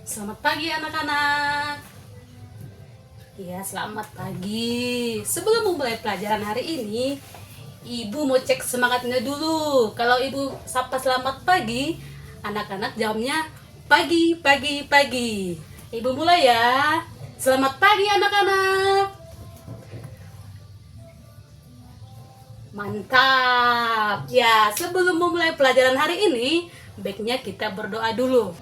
Selamat pagi anak-anak. Ya, selamat pagi. Sebelum memulai pelajaran hari ini, Ibu mau cek semangatnya dulu. Kalau Ibu sapa selamat pagi, anak-anak jawabnya pagi, pagi, pagi. Ibu mulai ya. Selamat pagi anak-anak. Mantap. Ya, sebelum memulai pelajaran hari ini, baiknya kita berdoa dulu.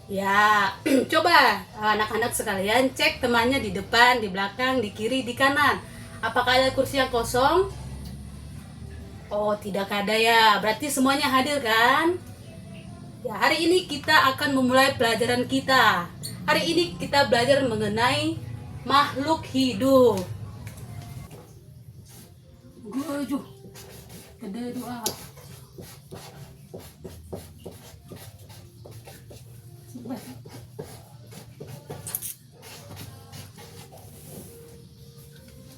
Ya, coba anak-anak sekalian cek temannya di depan, di belakang, di kiri, di kanan. Apakah ada kursi yang kosong? Oh, tidak ada ya. Berarti semuanya hadir kan? Ya, hari ini kita akan memulai pelajaran kita. Hari ini kita belajar mengenai makhluk hidup. Guju, ada doa.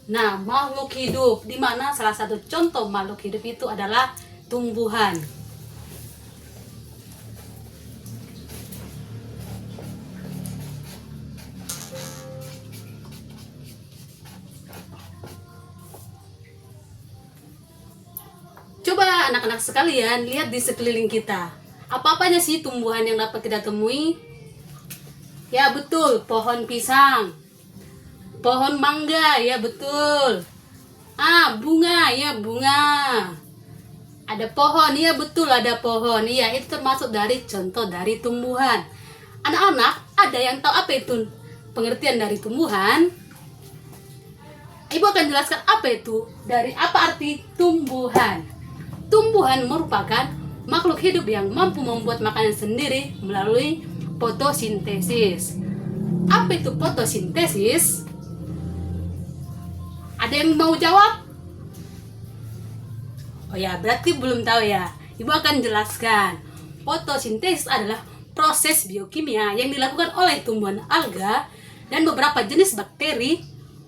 Nah, makhluk hidup, di mana salah satu contoh makhluk hidup itu adalah tumbuhan. Coba anak-anak sekalian lihat di sekeliling kita. Apa-apanya sih tumbuhan yang dapat kita temui? Ya betul, pohon pisang, pohon mangga, ya betul. Bunga, ya bunga. Ada pohon, ya betul ada pohon. Iya, itu termasuk dari contoh dari tumbuhan. Anak-anak, ada yang tahu apa itu pengertian dari tumbuhan? Ibu akan jelaskan apa itu, dari apa arti tumbuhan. Tumbuhan merupakan makhluk hidup yang mampu membuat makanan sendiri melalui fotosintesis. Apa itu fotosintesis? Ada yang mau jawab? Oh ya, berarti belum tahu ya. Ibu akan jelaskan. Fotosintesis adalah proses biokimia yang dilakukan oleh tumbuhan alga dan beberapa jenis bakteri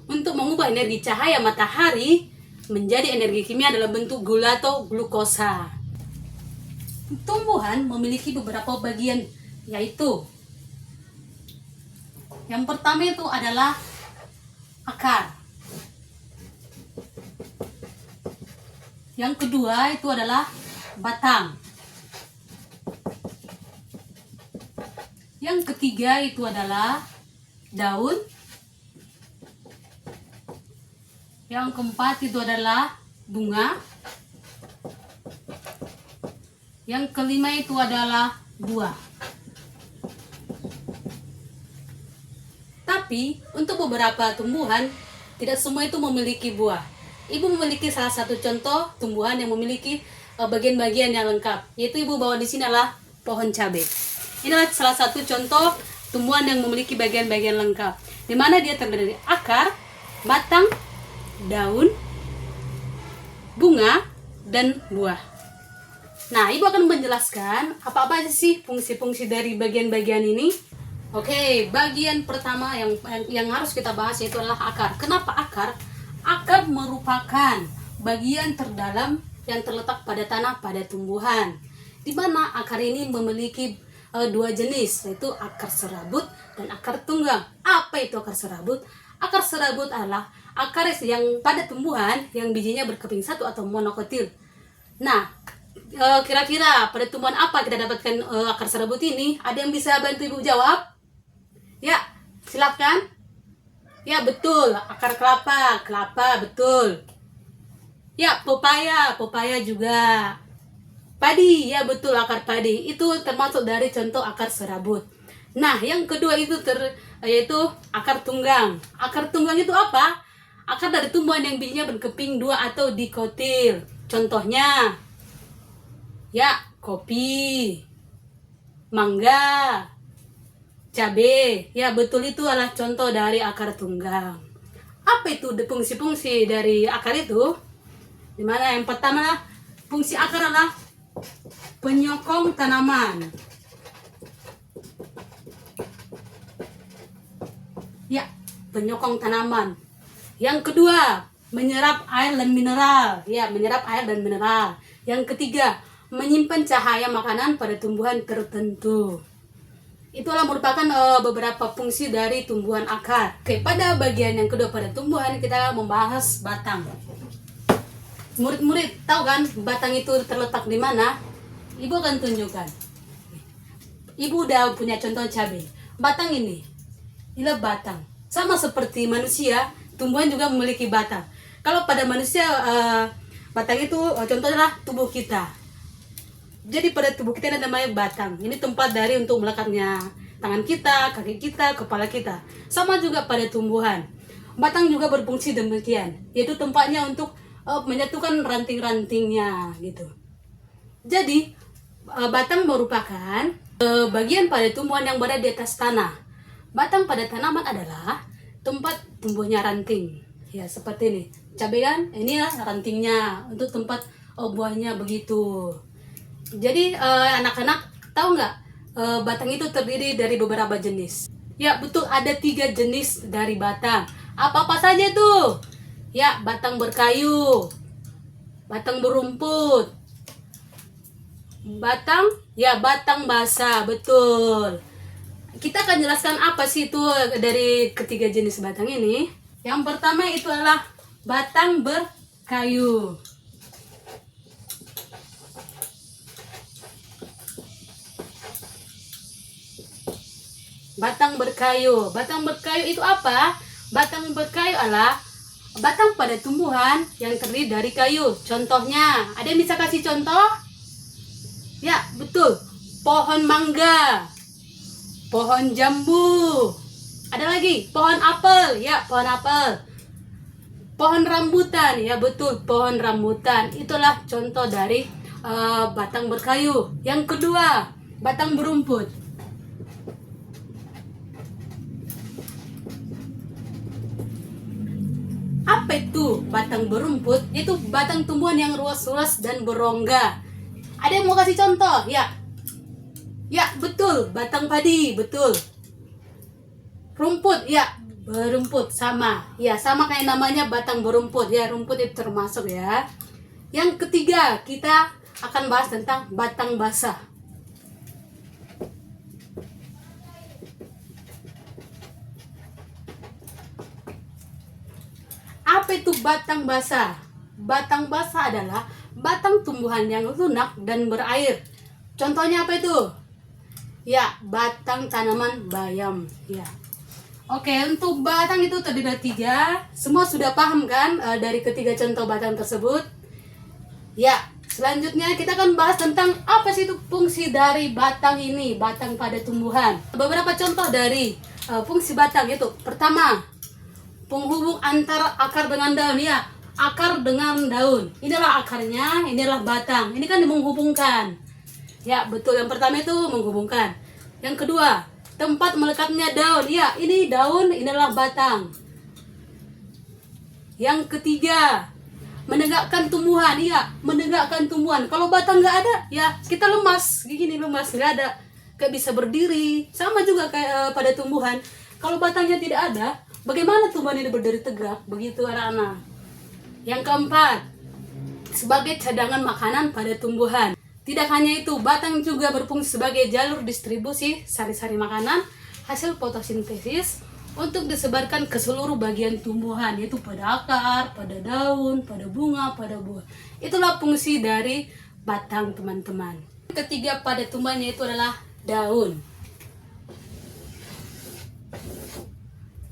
untuk mengubah energi cahaya matahari menjadi energi kimia dalam bentuk gula atau glukosa. Tumbuhan memiliki beberapa bagian, yaitu yang pertama itu adalah akar. Yang kedua itu adalah batang. Yang ketiga itu adalah daun. Yang keempat itu adalah bunga. Yang kelima itu adalah buah. Tapi untuk beberapa tumbuhan tidak semua itu memiliki buah. Ibu memiliki salah satu contoh tumbuhan yang memiliki bagian-bagian yang lengkap, yaitu ibu bawa di sini adalah pohon cabai. Inilah salah satu contoh tumbuhan yang memiliki bagian-bagian lengkap, di mana dia terdiri dari akar, batang, daun, bunga, dan buah. Nah, ibu akan menjelaskan apa-apa sih fungsi-fungsi dari bagian-bagian ini. Oke, bagian pertama yang harus kita bahas yaitu adalah akar. Kenapa akar? Akar merupakan bagian terdalam yang terletak pada tanah pada tumbuhan, di mana akar ini memiliki dua jenis, yaitu akar serabut dan akar tunggang. Apa itu akar serabut? Akar serabut adalah akar yang pada tumbuhan yang bijinya berkeping satu atau monokotil. Nah, kira-kira pada tumbuhan apa kita dapatkan akar serabut ini? Ada yang bisa bantu ibu jawab? Ya, silakan. Ya betul, akar kelapa, kelapa betul. Ya, pepaya juga. Padi, ya betul, akar padi. Itu termasuk dari contoh akar serabut. Nah, yang kedua itu yaitu akar tunggang. Akar tunggang itu apa? Akar dari tumbuhan yang bijinya berkeping dua atau dikotil. Contohnya, ya kopi, mangga, cabai. Ya betul, itu adalah contoh dari akar tunggang. Apa itu fungsi-fungsi dari akar itu? Dimana yang pertama, fungsi akar adalah penyokong tanaman. Ya, penyokong tanaman. Yang kedua, menyerap air dan mineral. Ya, menyerap air dan mineral. Yang ketiga, menyimpan cahaya makanan pada tumbuhan tertentu. Itulah merupakan beberapa fungsi dari tumbuhan akar. Oke, pada bagian yang kedua pada tumbuhan kita membahas batang. Murid-murid tahu kan batang itu terletak di mana? Ibu akan tunjukkan. Ibu udah punya contoh cabai. Batang ini, inilah batang. Sama seperti manusia, tumbuhan juga memiliki batang. Kalau pada manusia, batang itu contohnya tubuh kita. Jadi pada tubuh kita ada namanya batang. Ini tempat dari untuk melekatnya tangan kita, kaki kita, kepala kita. Sama juga pada tumbuhan. Batang juga berfungsi demikian, yaitu tempatnya untuk menyatukan ranting-rantingnya gitu. Jadi batang merupakan bagian pada tumbuhan yang berada di atas tanah. Batang pada tanaman adalah tempat tumbuhnya ranting. Ya seperti ini. Cabai kan, ini ya rantingnya untuk tempat buahnya begitu. Jadi anak-anak tahu nggak batang itu terdiri dari beberapa jenis? Ya betul, ada 3 jenis dari batang. Apa-apa saja tuh? Ya, batang berkayu, batang berumput, batang basah, betul. Kita akan jelaskan apa sih itu dari ketiga jenis batang ini. Yang pertama itu adalah batang berkayu. Batang berkayu. Batang berkayu itu apa? Batang berkayu adalah batang pada tumbuhan yang terdiri dari kayu. Contohnya, ada yang bisa kasih contoh? Ya, betul. Pohon mangga, pohon jambu. Ada lagi, pohon apel. Ya, pohon apel. Pohon rambutan. Ya, betul, pohon rambutan. Itulah contoh dari batang berkayu. Yang kedua, batang berumput. Apa itu batang berumput? Itu batang tumbuhan yang luas-luas dan berongga. Ada yang mau kasih contoh? Ya. Ya, betul. Batang padi, betul. Rumput, ya. Berumput, sama. Ya, sama kayak namanya batang berumput. Ya, rumput itu termasuk ya. Yang ketiga, kita akan bahas tentang batang basah. Apa itu batang basah? Batang basah adalah batang tumbuhan yang lunak dan berair. Contohnya apa itu? Ya, batang tanaman bayam. Ya. Oke, untuk batang itu terdiri dari 3. Semua sudah paham kan dari ketiga contoh batang tersebut? Ya, selanjutnya kita akan bahas tentang apa sih itu fungsi dari batang ini, batang pada tumbuhan. Beberapa contoh dari fungsi batang itu. Pertama, penghubung antara akar dengan daun. Ya, akar dengan daun. Inilah akarnya, inilah batang. Ini kan menghubungkan. Ya, betul. Yang pertama itu menghubungkan. Yang kedua, tempat melekatnya daun. Ya, ini daun, inilah batang. Yang ketiga, menegakkan tumbuhan. Ya, menegakkan tumbuhan. Kalau batang nggak ada, ya kita lemas. Gini lemas, nggak ada. Kayak bisa berdiri. Sama juga kayak pada tumbuhan. Kalau batangnya tidak ada, bagaimana tumbuhan ini berdiri tegak? Begitu anak-anak. Yang keempat, sebagai cadangan makanan pada tumbuhan. Tidak hanya itu, batang juga berfungsi sebagai jalur distribusi sari-sari makanan hasil fotosintesis untuk disebarkan ke seluruh bagian tumbuhan, yaitu pada akar, pada daun, pada bunga, pada buah. Itulah fungsi dari batang, teman-teman. Ketiga pada tumbuhan yaitu adalah daun.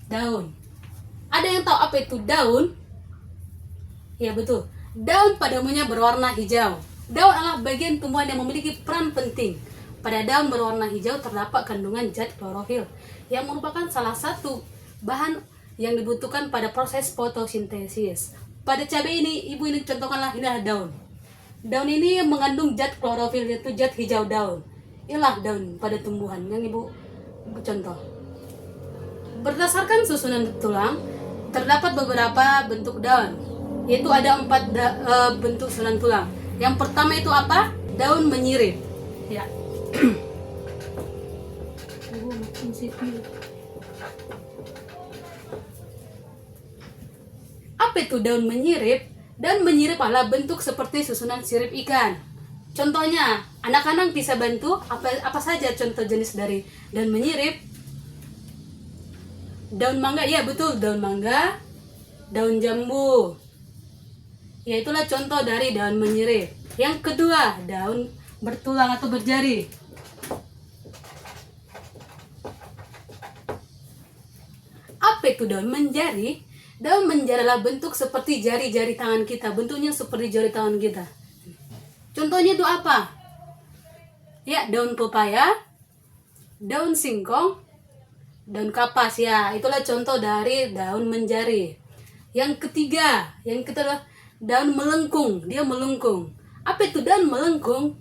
Daun. Ada yang tahu apa itu daun? Ya betul. Daun pada umumnya berwarna hijau. Daun adalah bagian tumbuhan yang memiliki peran penting. Pada daun berwarna hijau terdapat kandungan zat klorofil yang merupakan salah satu bahan yang dibutuhkan pada proses fotosintesis. Pada cabai ini, ibu ini contohkanlah, ini adalah daun. Daun ini mengandung zat klorofil, yaitu zat hijau daun. Inilah daun pada tumbuhan yang ibu contoh. Berdasarkan susunan tulang, terdapat beberapa bentuk daun, yaitu ada 4 bentuk susunan tulang. Yang pertama itu apa? Daun menyirip. Ya. Apa itu daun menyirip? Daun menyirip adalah bentuk seperti susunan sirip ikan. Contohnya, anak-anak bisa bantu apa saja contoh jenis dari daun menyirip. Daun mangga, ya betul, daun mangga, daun jambu. Ya itulah contoh dari daun menyirip. Yang kedua, daun bertulang atau berjari. Apa itu daun menjari? Daun menjari adalah bentuk seperti jari-jari tangan kita, bentuknya seperti jari tangan kita. Contohnya itu apa? Ya, daun pepaya, daun singkong, daun kapas. Ya, itulah contoh dari daun menjari. Yang ketiga adalah daun melengkung. Dia melengkung. Apa itu daun melengkung?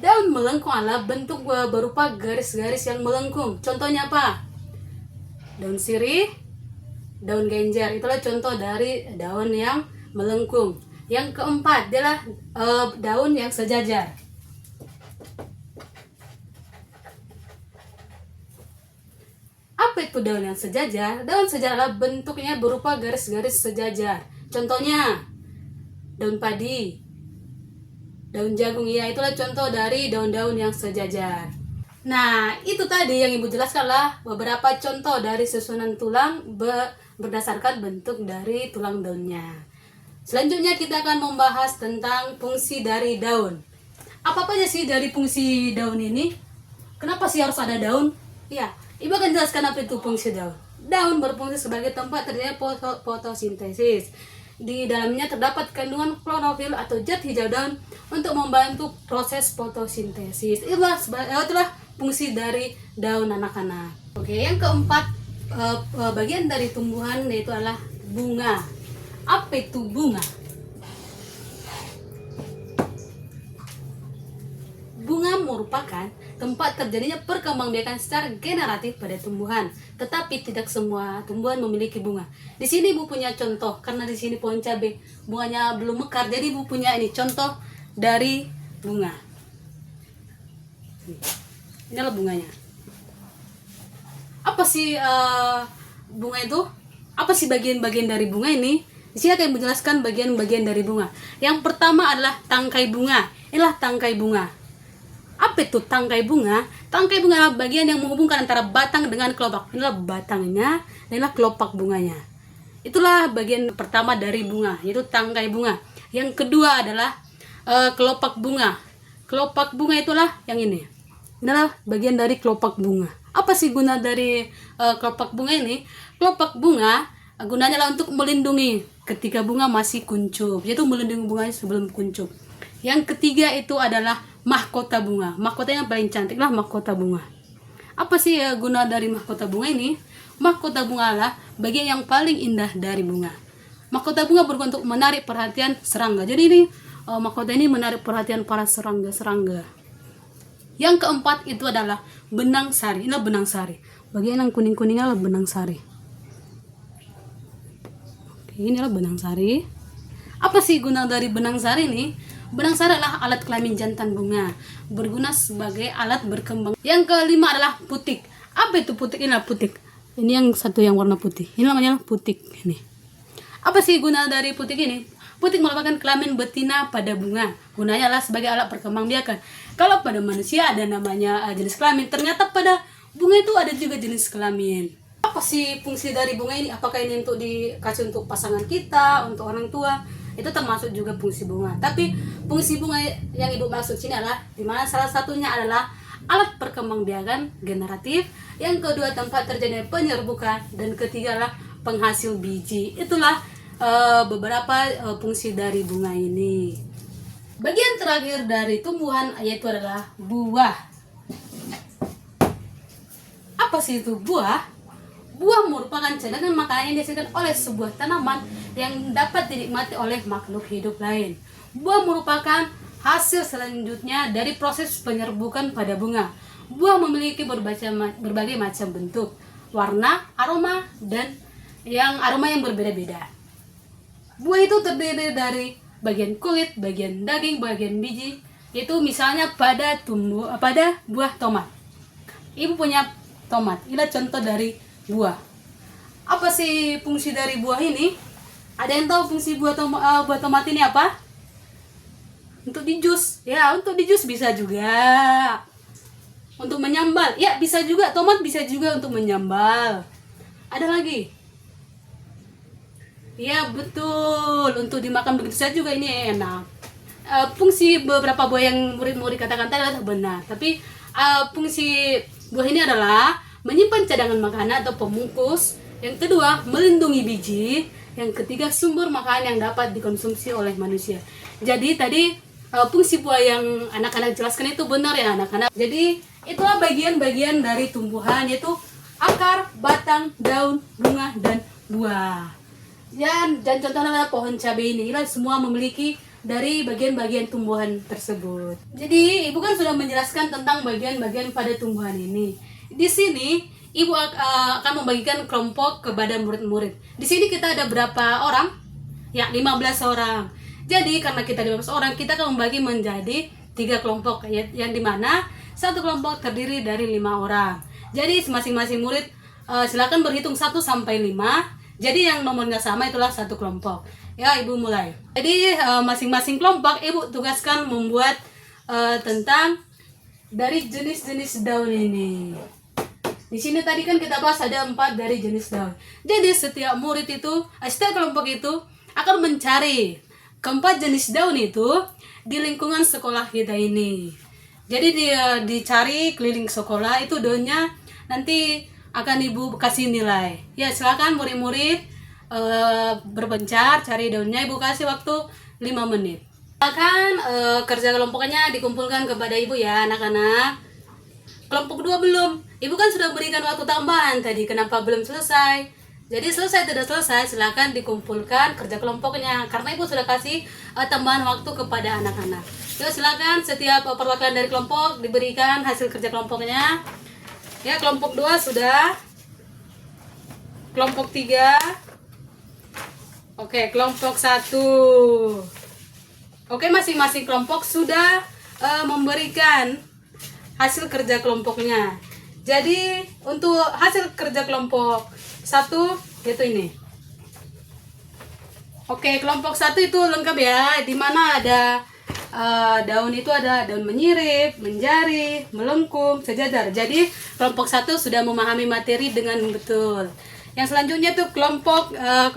Daun melengkung adalah bentuk berupa garis-garis yang melengkung. Contohnya apa? Daun sirih, daun genjer. Itulah contoh dari daun yang melengkung. Yang keempat adalah daun yang sejajar. Apa itu daun yang sejajar? Daun sejajar adalah bentuknya berupa garis-garis sejajar. Contohnya daun padi, daun jagung. Ya, itulah contoh dari daun-daun yang sejajar. Nah, itu tadi yang Ibu jelaskan lah beberapa contoh dari susunan tulang berdasarkan bentuk dari tulang daunnya. Selanjutnya kita akan membahas tentang fungsi dari daun. Apa aja sih dari fungsi daun ini? Kenapa sih harus ada daun? Ya, Ibu akan jelaskan apa itu fungsi daun. Daun berfungsi sebagai tempat terjadinya fotosintesis. Di dalamnya terdapat kandungan klorofil atau zat hijau daun untuk membantu proses fotosintesis. Itulah fungsi dari daun anak-anak. Oke, yang keempat, bagian dari tumbuhan yaitu adalah bunga. Apa itu bunga? Bunga merupakan tempat terjadinya perkembangbiakan secara generatif pada tumbuhan, tetapi tidak semua tumbuhan memiliki bunga. Di sini Ibu punya contoh, karena di sini pohon cabai bunganya belum mekar, jadi Ibu punya ini contoh dari bunga. Ini adalah bunganya. Apa sih bunga itu? Apa sih bagian-bagian dari bunga ini? Di sini akan menjelaskan bagian-bagian dari bunga. Yang pertama adalah tangkai bunga. Inilah tangkai bunga. Apa itu tangkai bunga? Tangkai bunga adalah bagian yang menghubungkan antara batang dengan kelopak. Inilah batangnya, dan inilah kelopak bunganya. Itulah bagian pertama dari bunga, yaitu tangkai bunga. Yang kedua adalah kelopak bunga. Kelopak bunga itulah yang ini. Inilah bagian dari kelopak bunga. Apa sih guna dari kelopak bunga ini? Kelopak bunga gunanya adalah untuk melindungi ketika bunga masih kuncup, yaitu melindungi bunganya sebelum kuncup. Yang ketiga itu adalah mahkota bunga. Mahkota yang paling cantik lah mahkota bunga. Apa sih guna dari mahkota bunga ini? Mahkota bunga adalah bagian yang paling indah dari bunga. Mahkota bunga berguna untuk menarik perhatian serangga. Jadi ini mahkota ini menarik perhatian para serangga-serangga. Yang keempat itu adalah benang sari. Inilah benang sari. Bagian yang kuning-kuningnya adalah benang sari. Oke, ini adalah benang sari. Apa sih guna dari benang sari ini? Benang sari adalah alat kelamin jantan bunga, berguna sebagai alat berkembang. Yang kelima adalah putik. Apa itu putik? Inilah putik. Ini yang satu yang warna putih. Ini namanya putik. Ini. Apa sih guna dari putik ini? Putik merupakan kelamin betina pada bunga. Gunanya adalah sebagai alat perkembangbiakan. Kalau pada manusia ada namanya jenis kelamin, ternyata pada bunga itu ada juga jenis kelamin. Apa sih fungsi dari bunga ini? Apakah ini untuk dikasih untuk pasangan kita, untuk orang tua? Itu termasuk juga fungsi bunga. Tapi fungsi bunga yang Ibu maksud sini adalah dimana salah satunya adalah alat perkembangbiakan generatif, yang kedua tempat terjadinya penyerbukan, dan ketiga adalah penghasil biji. Itulah beberapa fungsi dari bunga ini. Bagian terakhir dari tumbuhan yaitu adalah buah. Apa sih itu buah? Buah merupakan cadangan makanan yang dihasilkan oleh sebuah tanaman yang dapat dinikmati oleh makhluk hidup lain. Buah merupakan hasil selanjutnya dari proses penyerbukan pada bunga. Buah memiliki berbagai macam bentuk, warna, aroma, dan aroma yang berbeda-beda. Buah itu terdiri dari bagian kulit, bagian daging, bagian biji. Itu misalnya pada buah tomat. Ibu punya tomat. Inilah contoh dari buah. Apa sih fungsi dari buah ini? Ada yang tahu fungsi buah tomat ini apa? Untuk di jus. Ya, untuk di jus bisa juga. Untuk menyambal. Ya, bisa juga. Tomat bisa juga untuk menyambal. Ada lagi? Ya, betul. Untuk dimakan begitu saja juga ini enak. Fungsi beberapa buah yang murid-murid katakan tadi adalah benar. Tapi fungsi buah ini adalah menyimpan cadangan makanan atau pembungkus. Yang kedua, melindungi biji. Yang ketiga, sumber makanan yang dapat dikonsumsi oleh manusia. Jadi tadi fungsi buah yang anak-anak jelaskan itu benar ya anak-anak. Jadi itulah bagian-bagian dari tumbuhan, yaitu akar, batang, daun, bunga, dan buah. Dan contohnya adalah pohon cabai ini. Semua memiliki dari bagian-bagian tumbuhan tersebut. Jadi ibu kan sudah menjelaskan tentang bagian-bagian pada tumbuhan ini. Di sini ibu akan membagikan kelompok kepada murid-murid. Di sini kita ada berapa orang? Ya, 15 orang. Jadi karena kita 15 orang, kita akan membagi menjadi 3 kelompok, yang dimana satu kelompok terdiri dari 5 orang. Jadi masing-masing murid silakan berhitung 1 sampai 5. Jadi yang nomornya sama itulah satu kelompok. Ya, ibu mulai. Jadi masing-masing kelompok ibu tugaskan membuat tentang dari jenis-jenis daun ini. Di sini tadi kan kita bahas ada 4 dari jenis daun. Jadi setiap murid itu, setiap kelompok itu akan mencari keempat jenis daun itu di lingkungan sekolah kita ini. Jadi dia dicari keliling sekolah itu daunnya, nanti akan ibu kasih nilai. Ya, silakan murid-murid berpencar cari daunnya. Ibu kasih waktu 5 menit. Silakan kerja kelompoknya dikumpulkan kepada ibu ya anak-anak. Kelompok 2 belum. Ibu kan sudah berikan waktu tambahan tadi. Kenapa belum selesai? Jadi selesai tidak selesai, silakan dikumpulkan kerja kelompoknya. Karena ibu sudah kasih tambahan waktu kepada anak-anak. Yuk silakan setiap perwakilan dari kelompok diberikan hasil kerja kelompoknya. Ya, kelompok 2 sudah. Kelompok 3. Oke, kelompok 1. Oke, masing-masing kelompok sudah memberikan hasil kerja kelompoknya. Jadi untuk hasil kerja kelompok 1 yaitu ini. Oke, kelompok 1 itu lengkap ya, dimana ada daun itu ada daun menyirip, menjari, melengkung, sejajar. Jadi kelompok 1 sudah memahami materi dengan betul. Yang selanjutnya tuh kelompok 3.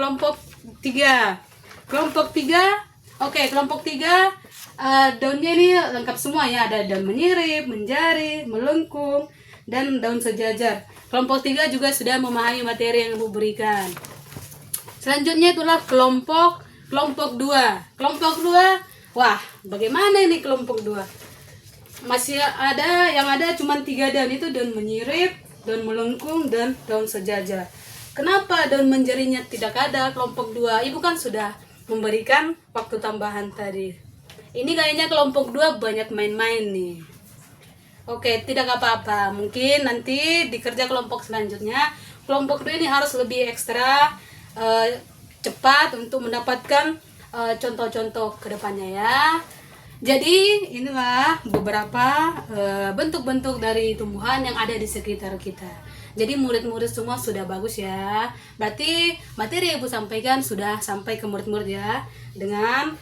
Kelompok 3. Oke, kelompok 3 daunnya ini lengkap semua ya, ada daun menyirip, menjari, melengkung, dan daun sejajar. Kelompok 3 juga sudah memahami materi yang ibu berikan. Selanjutnya itulah kelompok 2. Kelompok 2, wah, bagaimana ini kelompok 2? Masih ada yang ada cuma 3 daun, itu daun menyirip, daun melengkung, dan daun sejajar. Kenapa daun menjarinya tidak ada kelompok 2? Ibu kan sudah memberikan waktu tambahan tadi. Ini kayaknya kelompok 2 banyak main-main nih. Oke, tidak apa-apa. Mungkin nanti di kerja kelompok selanjutnya, kelompok 2 ini harus lebih ekstra cepat untuk mendapatkan contoh-contoh kedepannya ya. Jadi inilah beberapa bentuk-bentuk dari tumbuhan yang ada di sekitar kita. Jadi murid-murid semua sudah bagus ya. Berarti materi yang ibu sampaikan sudah sampai ke murid-murid ya. Dengan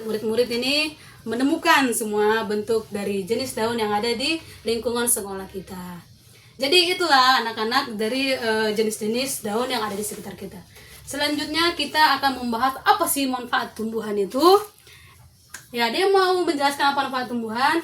murid-murid ini menemukan semua bentuk dari jenis daun yang ada di lingkungan sekolah kita. Jadi itulah anak-anak dari jenis-jenis daun yang ada di sekitar kita. Selanjutnya kita akan membahas apa sih manfaat tumbuhan itu. Ya, dia mau menjelaskan apa manfaat tumbuhan.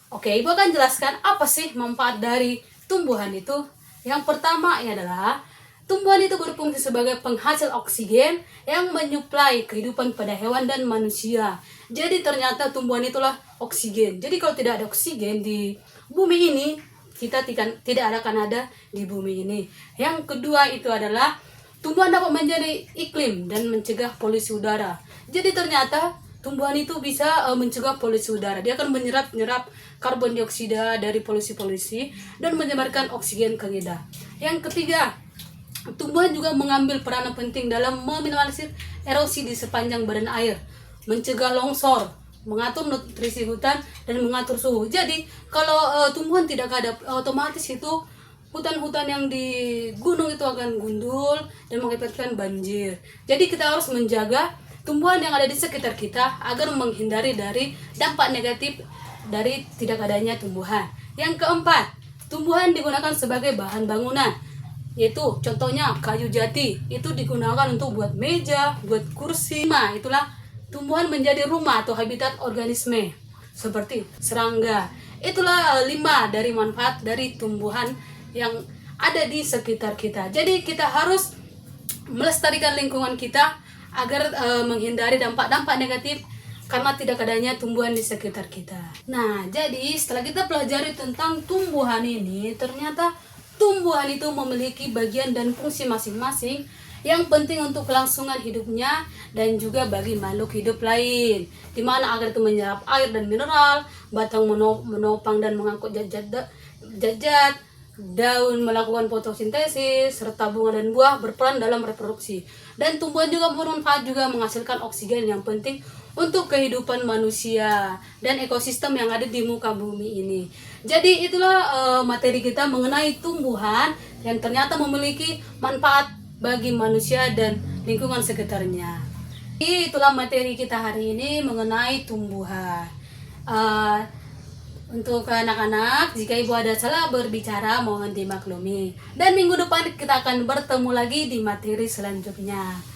Oke, ibu akan jelaskan apa sih manfaat dari tumbuhan itu. Yang pertama adalah tumbuhan itu berfungsi sebagai penghasil oksigen yang menyuplai kehidupan pada hewan dan manusia. Jadi ternyata tumbuhan itulah oksigen. Jadi kalau tidak ada oksigen di bumi ini, kita tidak akan ada di bumi ini. Yang kedua itu adalah tumbuhan dapat menjadi iklim dan mencegah polusi udara. Jadi ternyata tumbuhan itu bisa mencegah polusi udara. Dia akan menyerap karbon dioksida dari polusi-polusi dan menyebarkan oksigen ke kita. Yang ketiga, tumbuhan juga mengambil peranan penting dalam meminimalisir erosi di sepanjang badan air, mencegah longsor, mengatur nutrisi hutan, dan mengatur suhu. Jadi kalau tumbuhan tidak ada, otomatis itu hutan-hutan yang di gunung itu akan gundul dan mengakibatkan banjir. Jadi kita harus menjaga tumbuhan yang ada di sekitar kita agar menghindari dari dampak negatif dari tidak adanya tumbuhan. Yang keempat, tumbuhan digunakan sebagai bahan bangunan, yaitu contohnya kayu jati itu digunakan untuk buat meja, buat kursi. Nah, itulah tumbuhan menjadi rumah atau habitat organisme seperti serangga. Itulah 5 dari manfaat dari tumbuhan yang ada di sekitar kita. Jadi kita harus melestarikan lingkungan kita agar menghindari dampak-dampak negatif karena tidak adanya tumbuhan di sekitar kita. Nah, jadi setelah kita pelajari tentang tumbuhan ini, ternyata tumbuhan itu memiliki bagian dan fungsi masing-masing yang penting untuk kelangsungan hidupnya dan juga bagi makhluk hidup lain, di mana agar itu menyerap air dan mineral, batang menopang dan mengangkut zat-zat, daun melakukan fotosintesis, serta bunga dan buah berperan dalam reproduksi. Dan tumbuhan juga bermanfaat juga menghasilkan oksigen yang penting untuk kehidupan manusia dan ekosistem yang ada di muka bumi ini. Jadi itulah materi kita mengenai tumbuhan yang ternyata memiliki manfaat bagi manusia dan lingkungan sekitarnya. Jadi itulah materi kita hari ini mengenai tumbuhan. Untuk anak-anak, jika ibu ada salah berbicara mohon dimaklumi. Dan minggu depan kita akan bertemu lagi di materi selanjutnya.